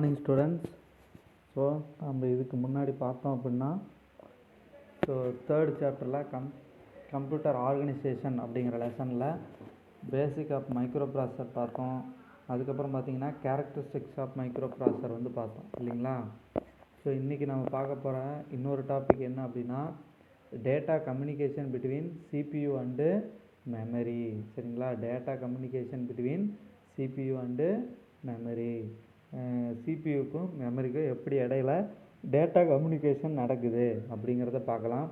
Morning students. So நம்ம இதுக்கு முன்னாடி பார்த்தோம் அப்படின்னா தேர்ட் சாப்டரில் கம்ப்யூட்டர் ஆர்கனைசேஷன் அப்படிங்கிற லெசனில் பேசிக் ஆஃப் மைக்ரோ ப்ராசஸர் பார்த்தோம். அதுக்கப்புறம் பார்த்தீங்கன்னா கேரக்டரிஸ்டிக்ஸ் ஆஃப் மைக்ரோ ப்ராசஸர் பார்த்தோம் இல்லைங்களா. ஸோ இன்றைக்கி நம்ம பார்க்க போகிற இன்னொரு டாபிக் என்ன அப்படின்னா data communication between CPU and memory. சரிங்களா, data communication between CPU and memory. சிபியுக்கும் மெமரிக்கும் எப்படி இடையில டேட்டா கம்யூனிகேஷன் நடக்குது அப்படிங்கிறத பார்க்கலாம்.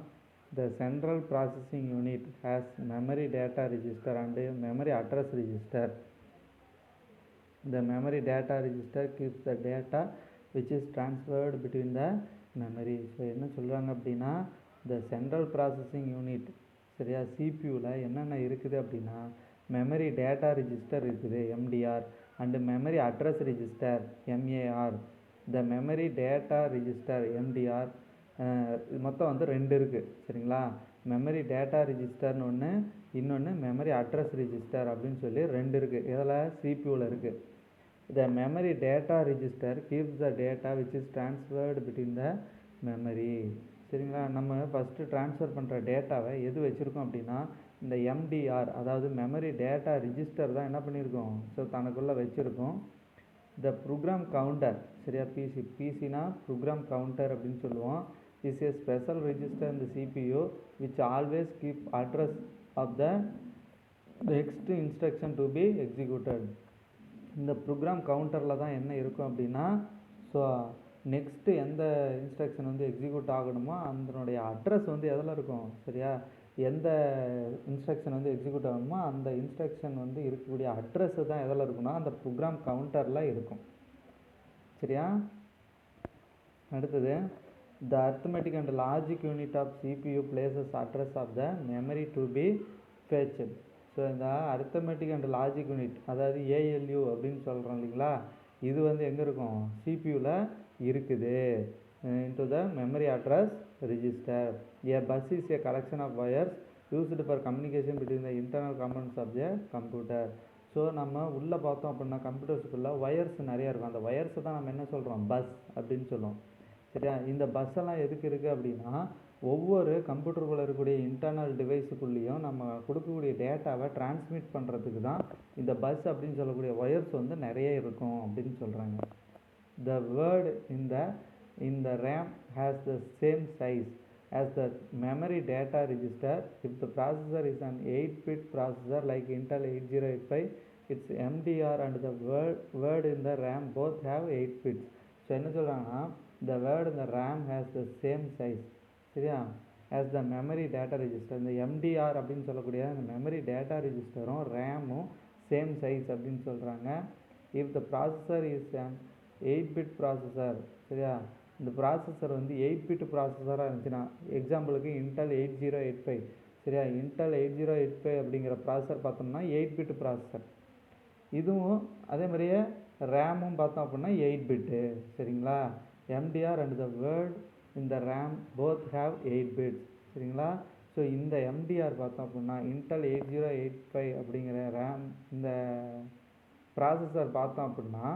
The central processing unit has memory data register and memory address register. The memory data register keeps the data which is transferred between the memory. So என்ன சொல்கிறாங்க அப்படின்னா the central processing unit, சரியா, சிபியூவில் என்னென்ன இருக்குது அப்படின்னா மெமரி டேட்டா ரிஜிஸ்டர் இருக்குது MTR and memory address register MAR. The memory data register MTR மொத்தம் ரெண்டு இருக்குது. சரிங்களா, மெமரி டேட்டா ரிஜிஸ்டர்னு ஒன்று, இன்னொன்று மெமரி அட்ரஸ் ரிஜிஸ்டர் அப்படின்னு சொல்லி ரெண்டு இருக்குது. இதில் சிபியூவில் இருக்குது. த memory data register keeps the data which is transferred between the memory. சரிங்களா, நம்ம ஃபஸ்ட்டு ட்ரான்ஸ்ஃபர் பண்ணுற டேட்டாவை எது வச்சுருக்கோம் அப்படின்னா இந்த எம்டிஆர், அதாவது மெமரி டேட்டா ரிஜிஸ்டர் தான் என்ன பண்ணியிருக்கோம், ஸோ தனக்குள்ளே வச்சுருக்கோம். த ப்ரோக்ராம் கவுண்டர், சரியா, பிசினா ப்ரோக்ராம் கவுண்டர் அப்படின்னு சொல்லுவோம். இஸ் ஏ ஸ்பெஷல் ரிஜிஸ்டர் இந்த CPU which always keep address of the next instruction to be executed. இந்த ப்ரோக்ராம் கவுண்டரில் தான் என்ன இருக்கும் அப்படின்னா ஸோ நெக்ஸ்ட்டு எந்த இன்ஸ்ட்ரக்ஷன் எக்ஸிக்யூட் ஆகணுமோ அதனுடைய அட்ரஸ் எதில் இருக்கும், சரியா, எந்த இன்ஸ்ட்ரக்ஷன் எக்ஸிக்யூட் ஆகணுமோ அந்த இன்ஸ்ட்ரக்ஷன் இருக்கக்கூடிய அட்ரஸ் தான் எதில் இருக்குன்னா அந்த ப்ரோக்ராம் கவுண்டரில் இருக்கும். சரியா, அடுத்தது the arithmetic and logic unit of CPU places address of the memory to be fetched. So இந்த அர்த்தமெட்டிக் அண்ட் லாஜிக் யூனிட், அதாவது ஏஎல்யூ அப்படின்னு சொல்கிறோம் இல்லைங்களா, இது எங்கே இருக்கும், சிபியூவில் இருக்குது. Into the memory address register. A bus is a collection of wires used for communication between the internal components of the computer. So நம்ம உள்ளே பார்த்தோம் அப்படின்னா கம்ப்யூட்டர்ஸுக்குள்ளே வயர்ஸ் நிறையா இருக்கும். அந்த வயர்ஸை தான் நம்ம என்ன சொல்கிறோம், பஸ் அப்படின்னு சொல்லுவோம். சரியா, இந்த பஸ்ஸெல்லாம் எதுக்கு இருக்குது அப்படின்னா ஒவ்வொரு கம்ப்யூட்டருக்குள்ளே இருக்கக்கூடிய இன்டர்னல் டிவைஸுக்குள்ளேயும் நம்ம கொடுக்கக்கூடிய டேட்டாவை டிரான்ஸ்மிட் பண்ணுறதுக்கு தான் இந்த பஸ் அப்படின்னு சொல்லக்கூடிய ஒயர்ஸ் நிறைய இருக்கும் அப்படின்னு சொல்கிறாங்க. த word in the RAM has the same size as the memory data register. If the processor is an 8-bit processor like Intel 8085, its MDR and the word in the RAM both have 8 bits. So என்ன சொல்கிறாங்கன்னா the word in the RAM has the same size, சரியா, as the memory data register. இந்த MDR அப்படின்னு சொல்லக்கூடிய அந்த memory data ரிஜிஸ்டரும் ரேமும் same size அப்படின்னு சொல்கிறாங்க. If the processor is an 8-bit processor, சரியா, இந்த ப்ராசஸர் 8-bit ப்ராசஸராக இருந்துச்சுன்னா, எக்ஸாம்பிளுக்கு இன்டெல் 8085, சரியா, இன்டெல் 8085 அப்படிங்கிற ப்ராசஸர் பார்த்தோம்னா 8-bit ப்ராசஸர். இதுவும் அதே மாதிரியே ரேமும் பார்த்தோம் அப்படின்னா 8-bit. சரிங்களா, எம்டிஆர் அண்ட் த வேர்ட் இந்த ரேம் போத் ஹேவ் 8 bits. சரிங்களா, ஸோ இந்த எம்டிஆர் பார்த்தோம் அப்படின்னா இன்டெல் 8085 அப்படிங்கிற ரேம் இந்த ப்ராசஸர் பார்த்தோம் அப்படின்னா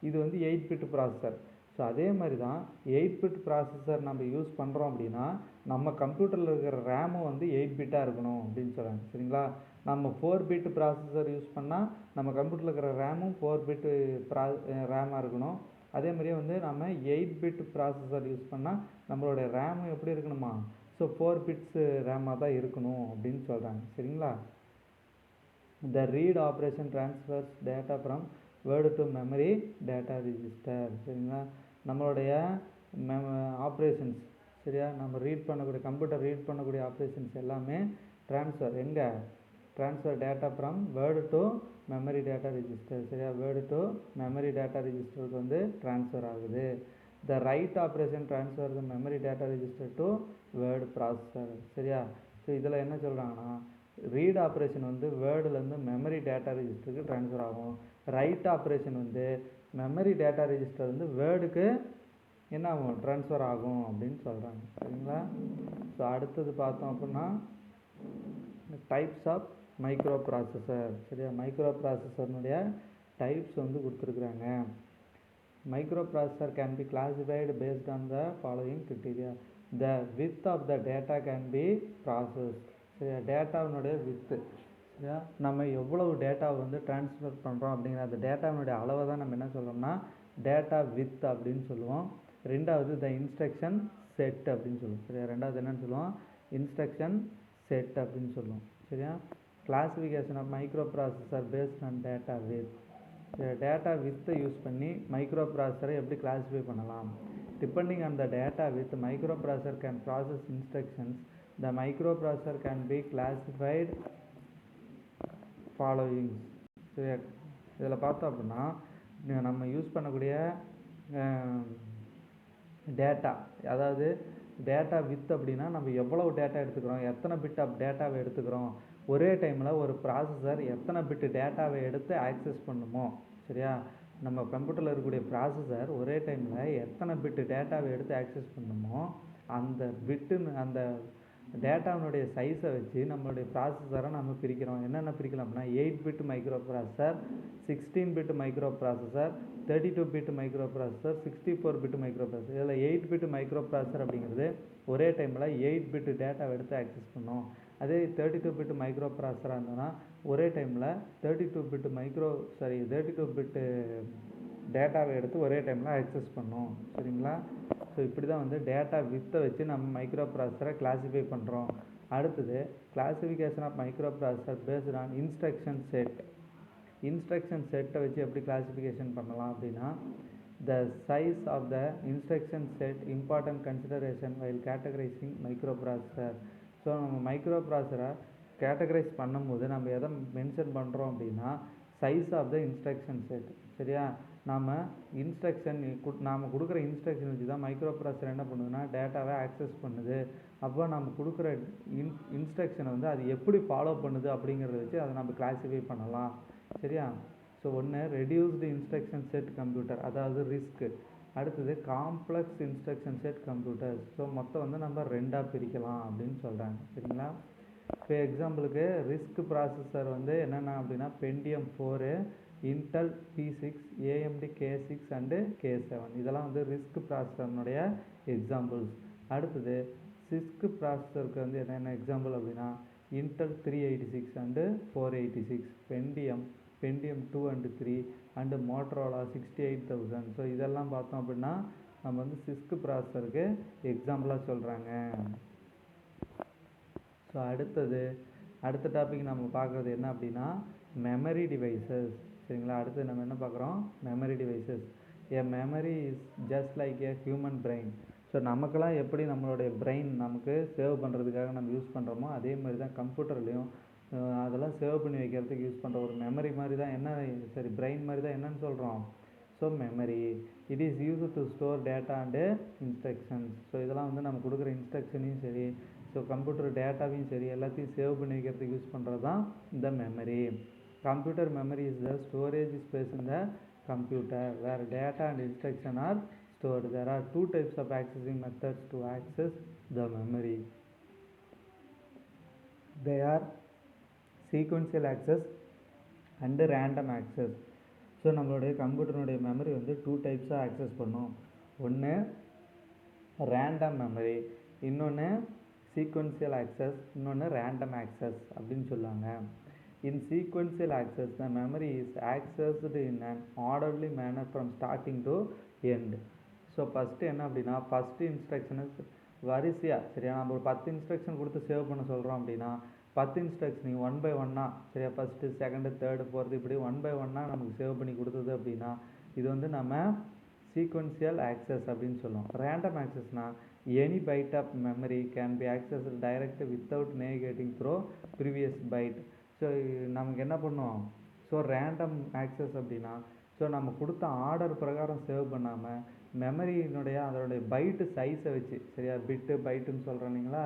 இது 8-bit ப்ராசஸர். ஸோ அதே மாதிரி தான் 8-bit ப்ராசஸர் நம்ம யூஸ் பண்ணுறோம் அப்படின்னா நம்ம கம்ப்யூட்டரில் இருக்கிற ரேமும் 8-bit இருக்கணும் அப்படின்னு சொல்கிறாங்க. சரிங்களா, நம்ம 4-bit ப்ராசஸர் யூஸ் பண்ணால் நம்ம கம்ப்யூட்டரில் இருக்கிற ரேமும் 4-bit ரேமாக இருக்கணும். அதே மாதிரியே நம்ம 8-bit ப்ராசஸர் யூஸ் பண்ணால் நம்மளோட ரேமும் எப்படி இருக்கணுமா, ஸோ 4 bits ரேமாக தான் இருக்கணும் அப்படின்னு சொல்கிறாங்க. சரிங்களா, the read operation transfers data from word to memory data register. சரிங்களா, நம்மளுடைய ஆப்ரேஷன்ஸ், சரியா, நம்ம ரீட் பண்ணக்கூடிய கம்ப்யூட்டர் ரீட் பண்ணக்கூடிய ஆப்ரேஷன்ஸ் எல்லாமே transfer data from word to memory data register. சரியா, வேர்டு டு மெமரி டேட்டா ரிஜிஸ்டருக்கு ட்ரான்ஸ்ஃபர் ஆகுது. The write operation transfer the memory data register to word processor. சரியா, ஸோ இதில் என்ன சொல்கிறாங்கன்னா ரீட் ஆப்ரேஷன் வேர்டுலேருந்து மெமரி டேட்டா ரிஜிஸ்டருக்கு ட்ரான்ஸ்ஃபர் ஆகும். Write operation memory data register வேர்டுக்கு என்ன ஆகும், ட்ரான்ஸ்ஃபர் ஆகும் அப்படின்னு சொல்கிறாங்க. சரிங்களா, ஸோ அடுத்தது பார்த்தோம் அப்படின்னா டைப்ஸ் ஆஃப் மைக்ரோ ப்ராசஸர். சரியா, மைக்ரோ ப்ராசஸர்னுடைய டைப்ஸ் கொடுத்துருக்குறாங்க. microprocessor can be classified based on the following criteria. The width of the data can be processed. சரியா, டேட்டாவினுடைய வித்து, சரியா, நம்ம எவ்வளவு டேட்டாவை வந்து ட்ரான்ஸ்ஃபர் பண்ணுறோம் அப்படிங்கிற அந்த டேட்டாவினுடைய அளவை தான் நம்ம என்ன சொல்கிறோம்னா டேட்டா வித் அப்படின்னு சொல்லுவோம். ரெண்டாவது த இன்ஸ்ட்ரக்ஷன் செட் அப்படின்னு சொல்லுவோம். சரியா, ரெண்டாவது என்னன்னு சொல்லுவோம், இன்ஸ்ட்ரக்ஷன் செட் அப்படின்னு சொல்லுவோம். சரியா, classification of micro processor based on data width. Data வித்தை யூஸ் பண்ணி மைக்ரோ ப்ராசஸரை எப்படி கிளாஸிஃபை பண்ணலாம். Depending on the data width micro processor can process instructions. The micro processor can be classified followings. சரியா, இதில் பார்த்தோம் அப்படின்னா நம்ம யூஸ் பண்ணக்கூடிய டேட்டா, அதாவது டேட்டா வித் அப்படின்னா நம்ம எவ்வளவு டேட்டா எடுத்துக்கிறோம், எத்தனை பிட் ஆஃப் டேட்டாவை எடுத்துக்கிறோம், ஒரே டைமில் ஒரு ப்ராசஸர் எத்தனை பிட்டு டேட்டாவை எடுத்து ஆக்சஸ் பண்ணுமோ. சரியா, நம்ம கம்ப்யூட்டரில் இருக்கக்கூடிய ப்ராசஸர் ஒரே டைமில் எத்தனை பிட்டு டேட்டாவை எடுத்து ஆக்சஸ் பண்ணுமோ அந்த பிட்டுன்னு அந்த டேட்டாவினுடைய சைஸை வச்சு நம்மளுடைய ப்ராசஸரை நம்ம பிரிக்கிறோம். என்னென்ன பிரிக்கலாம்னா 8 bit micro processor, 16 bit micro processor, 32 bit micro processor, 64 bit micro processor. இதில் 8 பிட் மைக்ரோ ப்ராசஸர் அப்படிங்கிறது ஒரே டைமில் 8 பிட் டேட்டாவை எடுத்து ஆக்சஸ் பண்ணோம். அதே 32 பிட் மைக்ரோ ப்ராசஸராக இருந்ததுன்னா ஒரே டைமில் 32 பிட்டு டேட்டாவை எடுத்து ஒரே டைமில் ஆக்சஸ் பண்ணோம். சரிங்களா, ஸோ இப்படி தான் வந்து டேட்டா வித்தை வச்சு நம்ம மைக்ரோ ப்ராசஸரை கிளாஸிஃபை பண்ணுறோம். அடுத்தது classification of micro processor based on instruction set. Instruction செட்டை வச்சு எப்படி கிளாஸிஃபிகேஷன் பண்ணலாம் அப்படின்னா, the size of the instruction set important consideration while categorising micro processor. So நம்ம மைக்ரோ ப்ராசஸரை கேட்டகரைஸ் பண்ணும்போது நம்ம எதை மென்ஷன் பண்ணுறோம் அப்படின்னா size of the instruction set. சரியா, நாம் கொடுக்குற இன்ஸ்ட்ரக்ஷன் வச்சு தான் மைக்ரோ ப்ராசஸர் என்ன பண்ணுதுன்னா டேட்டாவை ஆக்சஸ் பண்ணுது. அப்போ நம்ம கொடுக்குற இன்ஸ்ட்ரக்ஷனை வந்து அது எப்படி ஃபாலோ பண்ணுது அப்படிங்கிறத வச்சு அதை நம்ம கிளாஸிஃபை பண்ணலாம். சரியா, ஸோ ஒன்று ரெடியூஸ்டு இன்ஸ்ட்ரக்ஷன் செட் கம்ப்யூட்டர், அதாவது ரிஸ்க்கு. அடுத்தது complex instruction set computers. So மொத்தம் வந்து நம்ம ரெண்டாக பிரிக்கலாம் அப்படின்னு சொல்கிறாங்க. சரிங்களா, இப்போ எக்ஸாம்பிளுக்கு ரிஸ்க் ப்ராசஸர் வந்து என்னென்ன அப்படின்னா Pentium 4, Intel P6, AMD K6 and K7. இதெல்லாம் வந்து ரிஸ்க் ப்ராசஸர்னுடைய எக்ஸாம்பிள்ஸ். அடுத்தது சிஸ்க் ப்ராசஸருக்கு வந்து என்னென்ன எக்ஸாம்பிள் அப்படின்னா Intel 386 and 486, Pentium 2 and 3 and Motorola 68000. So இதெல்லாம் பார்த்தோம் அப்படின்னா நம்ம வந்து சிஸ்க் ப்ராசஸருக்கு எக்ஸாம்பிளாக சொல்கிறாங்க. ஸோ அடுத்த டாபிக் நம்ம பார்க்குறது என்ன அப்படின்னா மெமரி டிவைசஸ். சரிங்களா, அடுத்து நம்ம என்ன பார்க்குறோம், memory devices. A memory is just like A human brain. So நமக்கெல்லாம் எப்படி நம்மளுடைய பிரெயின் நமக்கு சேவ் பண்ணுறதுக்காக நம்ம யூஸ் பண்ணுறோமோ அதே மாதிரி தான் கம்ப்யூட்டர்லேயும் அதெல்லாம் சேவ் பண்ணி வைக்கிறதுக்கு யூஸ் பண்ணுற ஒரு மெமரி மாதிரி தான் பிரெயின் மாதிரி தான் என்னன்னு சொல்கிறோம். So memory it is use to store data and instructions. So இதெல்லாம் வந்து நம்ம கொடுக்குற இன்ஸ்ட்ரக்ஷனையும் சரி, ஸோ கம்ப்யூட்டர் டேட்டாவையும் சரி எல்லாத்தையும் சேவ் பண்ணி வைக்கிறதுக்கு யூஸ் பண்ணுறது தான் இந்த memory. Computer memory is the storage space in the computer where data and instruction are stored. There are two types of accessing methods to access the memory. They are sequential access and random access. So நம்மளுடைய கம்ப்யூட்டருடைய memory வந்து 2 டைப்ஸாக access பண்ணும். ஒன்று random memory, இன்னொன்று sequential access, இன்னொன்று random access அப்படின்னு சொல்லுவாங்க. In sequential access the memory is accessed in an orderly manner from starting to end. So first என்ன அப்படின்னா ஃபஸ்ட்டு இன்ஸ்ட்ரக்ஷனு வரிசையாக, சரியா, நம்ம ஒரு 10 இன்ஸ்ட்ரக்ஷன் கொடுத்து சேவ் பண்ண சொல்கிறோம் அப்படின்னா 10 இன்ஸ்ட்ரக்ஷன் 1 by 1 சரியா, ஃபஸ்ட்டு செகண்டு தேர்டு ஃபோர்த்து இப்படி 1 by 1 நமக்கு சேவ் பண்ணி கொடுத்தது அப்படின்னா இது வந்து நம்ம சீக்வன்சியல் ஆக்சஸ் அப்படின்னு சொல்லுவோம். ரேண்டம் ஆக்சஸ்னால் any byte of memory can be access direct without navigating through previous byte. So நமக்கு என்ன பண்ணுவோம், ஸோ ரேண்டம் ஆக்சஸ் அப்படின்னா ஸோ நம்ம கொடுத்த ஆர்டர் பிரகாரம் சேவ் பண்ணாமல் மெமரியினுடைய அதனுடைய பைட்டு சைஸை வச்சு, சரியா, பிட்டு பைட்டுன்னு சொல்கிறோம் இல்லைங்களா,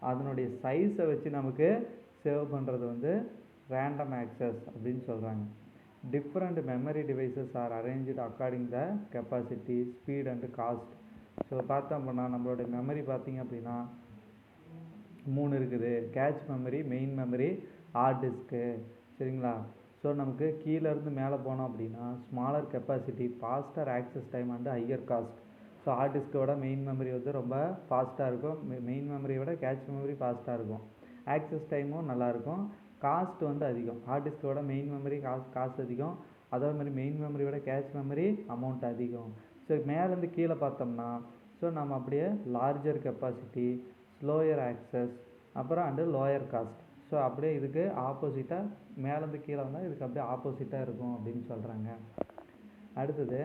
அதனுடைய சைஸை வச்சு நமக்கு சேவ் பண்ணுறது வந்து ரேண்டம் ஆக்சஸ் அப்படின்னு சொல்கிறாங்க. Different memory devices are arranged according the capacity, speed and cost. So பார்த்தோம் அப்படின்னா நம்மளுடைய மெமரி பார்த்திங்க அப்படின்னா 3 இருக்குது. Cache memory, main memory, hard disk. சரிங்களா, ஸோ நமக்கு கீழேருந்து மேலே போனோம் அப்படின்னா smaller capacity, faster access time and higher cost. So hard டிஸ்கோட மெயின் மெமரி வந்து ரொம்ப ஃபாஸ்ட்டாக இருக்கும், மெயின் மெமரியை விட கேட்ச் மெமரி ஃபாஸ்ட்டாக இருக்கும், ஆக்சஸ் டைமும் நல்லாயிருக்கும், காஸ்ட் வந்து அதிகம். ஹார்ட் டிஸ்கோட மெயின் மெமரி காஸ்ட் அதிகம், அதே மாதிரி மெயின் மெமரியோட கேட்ச் மெமரி அமௌண்ட் அதிகம். ஸோ மேலேருந்து கீழே பார்த்தோம்னா ஸோ நம்ம அப்படியே லார்ஜர் கெப்பாசிட்டி, ஸ்லோயர் ஆக்சஸ், அப்புறம் அண்டு லோயர் காஸ்ட். ஸோ அப்படியே இதுக்கு ஆப்போசிட்டாக மேலேருந்து கீழே வந்தால் இதுக்கு அப்படியே ஆப்போசிட்டாக இருக்கும் அப்படின்னு சொல்கிறாங்க. அடுத்தது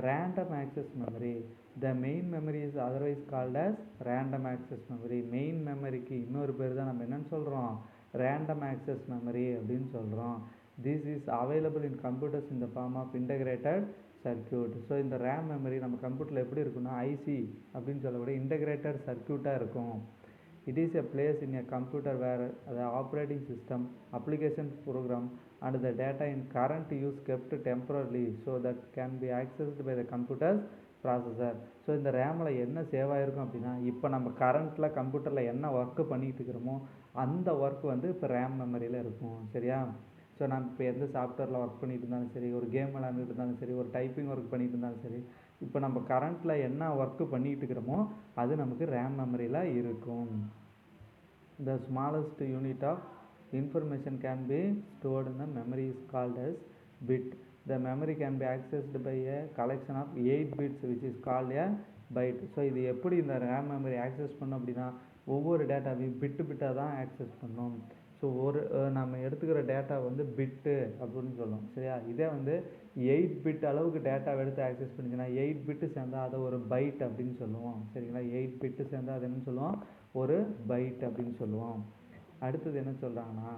random access memory. The main memory is otherwise called as random access memory. Main மெமரிக்கு இன்னொரு பேர் தான் நம்ம என்னென்னு சொல்கிறோம், ரேண்டம் ஆக்சஸ் மெமரி அப்படின்னு சொல்கிறோம். This is available in computers in the form of integrated circuit. So இந்த ரேம் மெமரி நம்ம கம்ப்யூட்டரில் எப்படி இருக்குன்னா ஐசி அப்படின்னு சொல்லக்கூடிய இன்டகிரேட்டட் சர்க்கியூட்டாக இருக்கும். It is a place in a computer where the operating system, application program and the data in current use kept temporarily so that can be accessed by the computer's processor. So இந்த ரேமில் என்ன save ஆகிருக்கும் அப்படின்னா இப்போ நம்ம கரண்ட்டில் கம்ப்யூட்டரில் என்ன work பண்ணிகிட்டு இருக்கிறோமோ அந்த ஒர்க் வந்து இப்போ ரேம் மெமரியில் இருக்கும். சரியா? ஸோ நம்ம இப்போ எந்த சாஃப்ட்வேரில் ஒர்க் பண்ணிட்டு இருந்தாலும் சரி, ஒரு கேம் விளாண்டுட்டு இருந்தாலும் சரி, ஒரு டைப்பிங் ஒர்க் பண்ணிட்டு இருந்தாலும் சரி, இப்போ நம்ம கரண்ட்டில் என்ன ஒர்க்கு பண்ணிகிட்டு இருக்கிறோமோ அது நமக்கு ரேம் மெமரியில் இருக்கும். The smallest unit of information can be stored in the memory is called as bit. The memory can be accessed by a collection of 8 bits which is called a byte. So இது எப்படி இந்த RAM memory access பண்ணோம் அப்படின்னா ஒவ்வொரு டேட்டாவையும் பிட்டாக தான் access பண்ணோம். ஸோ நம்ம எடுத்துக்கிற டேட்டா வந்து பிட்டு அப்படின்னு சொல்லுவோம். சரியா? இதே வந்து 8 பிட் அளவுக்கு டேட்டாவை எடுத்து ஆக்சஸ் பண்ணிச்சுன்னா 8 பிட்டு சேர்ந்தால் அதை ஒரு பைட் அப்படின்னு சொல்லுவோம். சரிங்களா? 8 பிட்டு சேர்ந்தால் அது என்னன்னு சொல்லுவோம், ஒரு பைட் அப்படின்னு சொல்லுவோம். அடுத்தது என்ன சொல்கிறாங்கன்னா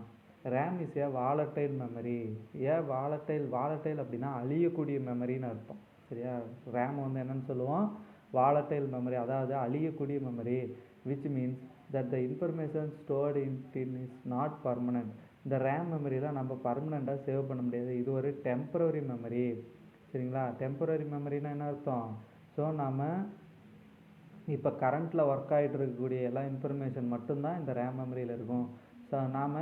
RAM is a volatile memory. ஏன் வாலட்டைல் அப்படின்னா அழியக்கூடிய மெமரின்னு அர்த்தம். சரியா? ரேம் வந்து என்னன்னு சொல்லுவோம், வாலட்டைல் மெமரி, அதாவது அழியக்கூடிய memory. Which means that the information stored in it is not permanent. இந்த ரேம் மெமரியில் நம்ம பர்மனெண்ட்டாக சேவ் பண்ண முடியாது, இது ஒரு டெம்பரரி மெமரி. சரிங்களா? டெம்பரரி மெமரினா என்ன அர்த்தம், ஸோ நம்ம இப்போ கரண்ட்டில் ஒர்க் ஆகிட்டு இருக்கக்கூடிய எல்லா இன்ஃபர்மேஷன் மட்டும்தான் இந்த ரேம் மெமரியில் இருக்கும். ஸோ நாம்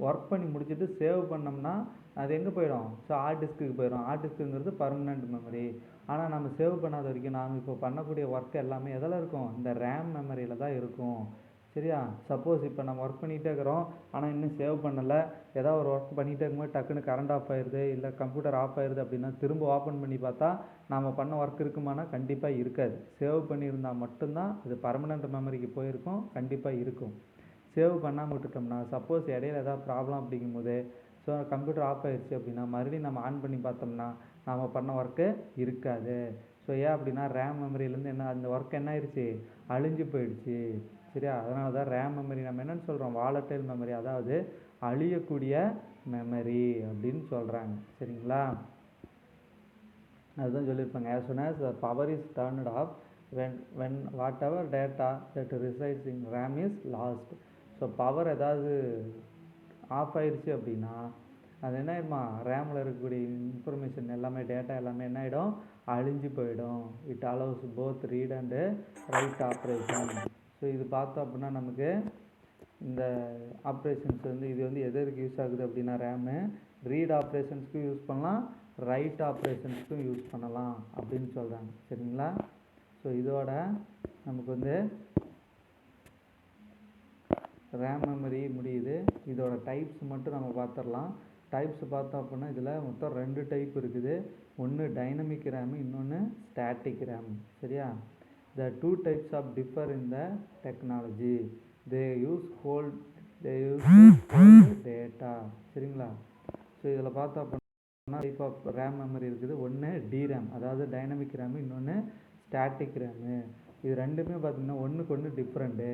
ஒர்க் பண்ணி முடிச்சுட்டு சேவ் பண்ணோம்னா அது எங்கே போயிடும், ஸோ ஹார்ட் டிஸ்க்கு போயிடும். ஹார்ட் டிஸ்க்குங்கிறது பர்மனெண்ட் மெமரி. ஆனால் நம்ம சேவ் பண்ணாத வரைக்கும் நாம் இப்போ பண்ணக்கூடிய ஒர்க் எல்லாமே எதில் இருக்கும், இந்த ரேம் மெமரியில் தான் இருக்கும். சரியா? சப்போஸ் இப்போ நம்ம ஒர்க் பண்ணிகிட்டே இருக்கிறோம் ஆனால் இன்னும் சேவ் பண்ணலை, ஏதாவது ஒரு ஒர்க் பண்ணிகிட்டே இருக்கும்போது டக்குன்னு கரண்ட் ஆஃப் ஆயிடுது இல்லை கம்ப்யூட்டர் ஆஃப் ஆயிடுது அப்படின்னா திரும்ப ஓப்பன் பண்ணி பார்த்தா நாம் பண்ண ஒர்க் இருக்குமானா கண்டிப்பாக இருக்காது. சேவ் பண்ணியிருந்தால் மட்டும்தான் இது பர்மனெண்ட் மெமரிக்கு போயிருக்கும், கண்டிப்பாக இருக்கும். சேவ் பண்ணாமல் விட்டுட்டோம்னா சப்போஸ் இடையில ஏதாவது ப்ராப்ளம் அப்படிங்கும்போது ஸோ கம்ப்யூட்டர் ஆஃப் ஆயிடுச்சு அப்படின்னா மறுபடியும் நம்ம ஆன் பண்ணி பார்த்தோம்னா நாம் பண்ண ஒர்க்கு இருக்காது. ஸோ ஏன் அப்படின்னா ரேம் மெமரியிலேருந்து என்ன அந்த ஒர்க் என்ன ஆயிடுச்சு, அழிஞ்சு போயிடுச்சு. சரியா? அதனால தான் ரேம் மெமரி நம்ம என்னென்னு சொல்கிறோம், வாலட்டைல் மெமரி, அதாவது அழியக்கூடிய மெமரி அப்படின்னு சொல்கிறாங்க. சரிங்களா? அதுதான் சொல்லியிருப்பாங்க, as soon as the power is turned off when whatever data that resides in RAM is lost. So power ஏதாவது ஆஃப் ஆயிடுச்சு அப்படின்னா அது என்ன ஆயிடுமா, ரேமில் இருக்கக்கூடிய இன்ஃபர்மேஷன் எல்லாமே டேட்டா எல்லாமே என்ன ஆகிடும், அழிஞ்சு போயிடும். It allows both read and right operation. So இது பார்த்தோம் அப்படின்னா நமக்கு இந்த ஆப்ரேஷன்ஸ் வந்து இது வந்து எதற்கு யூஸ் ஆகுது அப்படின்னா ரேமு ரீட் ஆப்ரேஷன்ஸ்க்கும் யூஸ் பண்ணலாம், ரைட் ஆப்ரேஷன்ஸ்க்கும் யூஸ் பண்ணலாம் அப்படின்னு சொல்கிறாங்க. சரிங்களா? ஸோ இதோட நமக்கு வந்து ரேம் மெமரி முடியுது. இதோட டைப்ஸ் மட்டும் நம்ம பார்த்துடலாம். டைப்ஸ் பார்த்தோம் அப்படின்னா இதில் மொத்தம் 2 டைப் இருக்குது. ஒன்று டைனமிக் ரேமு, இன்னொன்று ஸ்டாட்டிக் ரேம். சரியா? The 2 types of differ in the technology. They use hold data. சரிங்களா? ஸோ இதில் பார்த்தோம் அப்படின்னா டைப் ஆஃப் ரேம் மெமரி இருக்குது. ஒன்று டிரேம், அதாவது டைனமிக் ரேமு, இன்னொன்று ஸ்டாட்டிக் ரேமு. இது ரெண்டுமே பார்த்திங்கன்னா ஒன்றுக்கு ஒன்று different.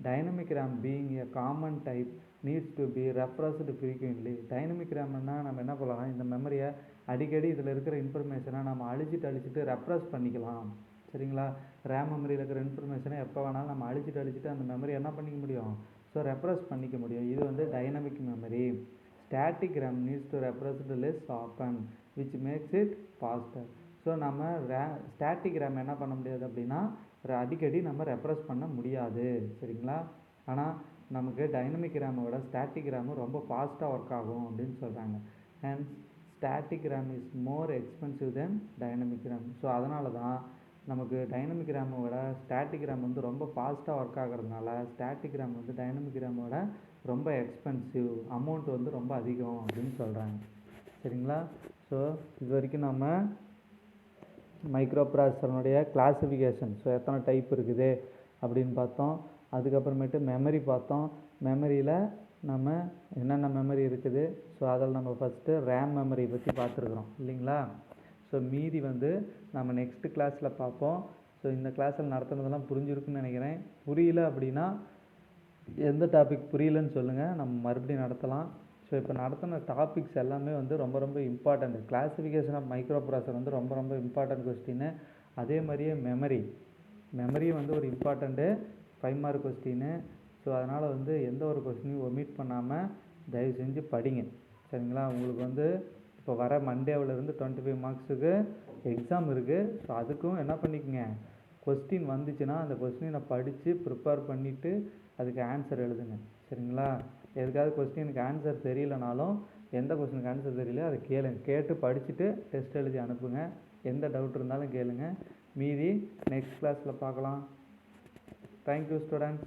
Dynamic RAM being a common type needs to be refreshed frequently. Dynamic ரேம்னா நம்ம என்ன பண்ணலாம், இந்த மெமரியை அடிக்கடி இதில் இருக்கிற இன்ஃபர்மேஷனை நம்ம அழிச்சிட்டு ரெஃப்ரெஷ் பண்ணிக்கலாம். சரிங்களா? ரேம் மெமரியில் இருக்கிற இன்ஃபர்மேஷனை எப்போ வேணாலும் நம்ம அழிச்சிட்டு அந்த மெமரி என்ன பண்ணிக்க முடியும், ஸோ ரெஃப்ரெஷ் பண்ணிக்க முடியும். இது வந்து dynamic memory. Static RAM needs to refreshed less often which makes it faster. So நம்ம ஸ்டாட்டிக் ரேம் என்ன பண்ண முடியாது அப்படின்னா அடிக்கடி நம்ம ரெஃப்ரெஷ் பண்ண முடியாது. சரிங்களா? ஆனால் நமக்கு டைனமிக் ரேமை விட ஸ்டாட்டிக் ரேமு ரொம்ப ஃபாஸ்ட்டாக ஒர்க் ஆகும் அப்படின்னு சொல்கிறாங்க. hence static RAM is more expensive than dynamic RAM. So அதனால தான் நமக்கு டைனமிக் ரேமை விட ஸ்டாட்டிக் ரேம் வந்து ரொம்ப ஃபாஸ்ட்டாக ஒர்க் ஆகிறதுனால ஸ்டாட்டிக் ரேம் வந்து டைனமிக் ரேமோட ரொம்ப எக்ஸ்பென்சிவ், அமௌண்ட் வந்து ரொம்ப அதிகம் அப்படின்னு சொல்கிறாங்க. சரிங்களா? ஸோ இது வரைக்கும் நம்ம மைக்ரோ ப்ராசஸருடைய கிளாஸிஃபிகேஷன், ஸோ எத்தனை டைப் இருக்குது அப்படின்னு பார்த்தோம். அதுக்கப்புறமேட்டு மெமரி பார்த்தோம். மெமரியில் நம்ம என்னென்ன மெமரி இருக்குது, ஸோ அதில் நம்ம ஃபஸ்ட்டு ரேம் மெமரி பற்றி பார்த்துருக்குறோம் இல்லைங்களா? ஸோ மீதி வந்து நம்ம நெக்ஸ்ட் கிளாஸில் பார்ப்போம். ஸோ இந்த கிளாஸில் நடத்துனதெல்லாம் புரிஞ்சிருக்குன்னு நினைக்கிறேன். புரியல அப்படின்னா எந்த டாபிக் புரியலன்னு சொல்லுங்கள், நம்ம மறுபடியும் நடத்தலாம். ஸோ இப்போ நடத்தின டாபிக்ஸ் எல்லாமே வந்து ரொம்ப ரொம்ப important. Classification of micro processor வந்து ரொம்ப ரொம்ப இம்பார்ட்டன்ட் கொஸ்டின்னு. அதே மாதிரியே மெமரியும் வந்து ஒரு இம்பார்ட்டண்ட்டு 5 மார்க் கொஸ்டின்னு. ஸோ அதனால் வந்து எந்த ஒரு கொஸ்டினையும் ஒமிட் பண்ணாமல் தயவு செஞ்சு படிங்க. சரிங்களா? உங்களுக்கு வந்து இப்போ வர மண்டேவிலேருந்து 25 மார்க்ஸுக்கு எக்ஸாம் இருக்குது. ஸோ அதுக்கும் என்ன பண்ணிக்கோங்க, கொஸ்டின் வந்துச்சுன்னா அந்த கொஸ்டினை படித்து ப்ரிப்பேர் பண்ணிவிட்டு அதுக்கு ஆன்சர் எழுதுங்க. சரிங்களா? எதுக்காவது கொஸ்டினுக்கு ஆன்சர் தெரியலனாலும், எந்த கொஸ்டினுக்கு ஆன்சர் தெரியலையோ அதை கேட்டு படிச்சுட்டு டெஸ்ட் எழுதி அனுப்புங்க. எந்த டவுட் இருந்தாலும் கேளுங்க. மீதி நெக்ஸ்ட் கிளாஸில் பார்க்கலாம். Thank you students.